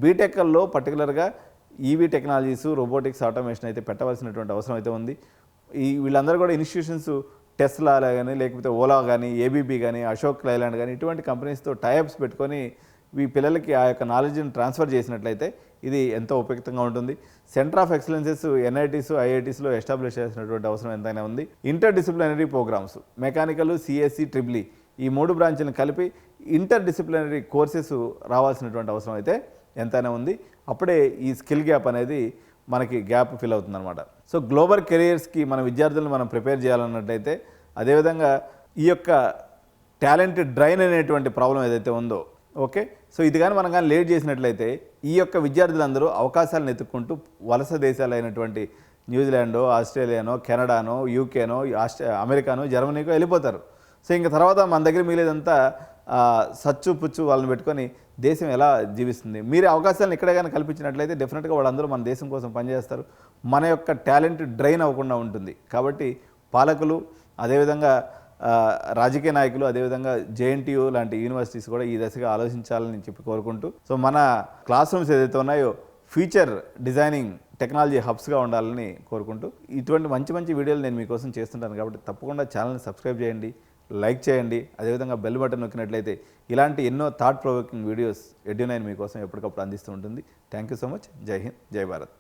బీటెక్ల్లో పర్టికులర్గా EV technologies, robotics, automation అయితే పెట్టవలసినటువంటి అవసరం అయితే ఉంది. వీళ్ళందరూ కూడా ఇన్స్టిట్యూషన్స్ టెస్లా కానీ, లేకపోతే ఓలా కానీ, ఏబీబీ కానీ, అశోక్ లైలాండ్ కానీ ఇటువంటి కంపెనీస్తో టైఅప్స్ పెట్టుకొని ఈ పిల్లలకి ఆ యొక్క నాలెడ్జ్ని ట్రాన్స్ఫర్ చేసినట్లయితే ఇది ఎంతో ఉపయుక్తంగా ఉంటుంది. సెంటర్ ఆఫ్ ఎక్సలెన్సెస్ ఎన్ఐటీస్, ఐఐటీస్లో ఎస్టాబ్లిష్ చేసినటువంటి అవసరం ఎంతైనా ఉంది. Interdisciplinary programmes mechanical, CSC, triple E 3 బ్రాంచ్లను కలిపి ఇంటర్ డిసిప్లినరీ కోర్సెస్ రావాల్సినటువంటి అవసరం అయితే ఎంతైనా ఉంది. అప్పుడే ఈ స్కిల్ గ్యాప్ అనేది మనకి గ్యాప్ ఫిల్ అవుతుందన్నమాట. సో గ్లోబల్ కెరియర్స్కి మన విద్యార్థులను మనం ప్రిపేర్ చేయాలన్నట్టయితే, అదేవిధంగా ఈ యొక్క టాలెంట్ డ్రైన్ అనేటువంటి ప్రాబ్లం ఏదైతే ఉందో, ఓకే, సో ఇది కానీ మనం కానీ లేట్ చేసినట్లయితే ఈ యొక్క విద్యార్థులందరూ అవకాశాలను ఎత్తుక్కుంటూ వలస దేశాలైనటువంటి న్యూజిలాండో, ఆస్ట్రేలియానో, కెనడానో, యూకేనో, అమెరికానో, జర్మనీకో వెళ్ళిపోతారు. సో ఇంక తర్వాత మన దగ్గర మిగిలేదంతా సచ్చు పుచ్చు వాళ్ళని పెట్టుకొని దేశం ఎలా జీవిస్తుంది? మీరు అవకాశాలను ఇక్కడే కానీ కల్పించినట్లయితే డెఫినెట్గా వాళ్ళందరూ మన దేశం కోసం పనిచేస్తారు. మన యొక్క టాలెంట్ డ్రైన్ అవ్వకుండా ఉంటుంది. కాబట్టి పాలకులు, అదేవిధంగా రాజకీయ నాయకులు, అదేవిధంగా జేఎన్టీయూ లాంటి యూనివర్సిటీస్ కూడా ఈ దశగా ఆలోచించాలని చెప్పి కోరుకుంటూ, సో మన క్లాస్ రూమ్స్ ఏదైతే ఉన్నాయో ఫ్యూచర్ డిజైనింగ్ టెక్నాలజీ హబ్స్గా ఉండాలని కోరుకుంటూ, ఇటువంటి మంచి మంచి వీడియోలు నేను మీకోసం చేస్తుంటాను. కాబట్టి తప్పకుండా ఛానల్ని సబ్స్క్రైబ్ చేయండి, లైక్ చేయండి, అదేవిధంగా బెల్ బటన్ నొక్కినట్లయితే ఇలాంటి ఎన్నో థాట్ ప్రొవోకింగ్ వీడియోస్ ఎడ్యు9 మీకోసం ఎప్పటికప్పుడు అందిస్తూ ఉంటుంది. Thank you so much. జై హింద్, జై భారత్.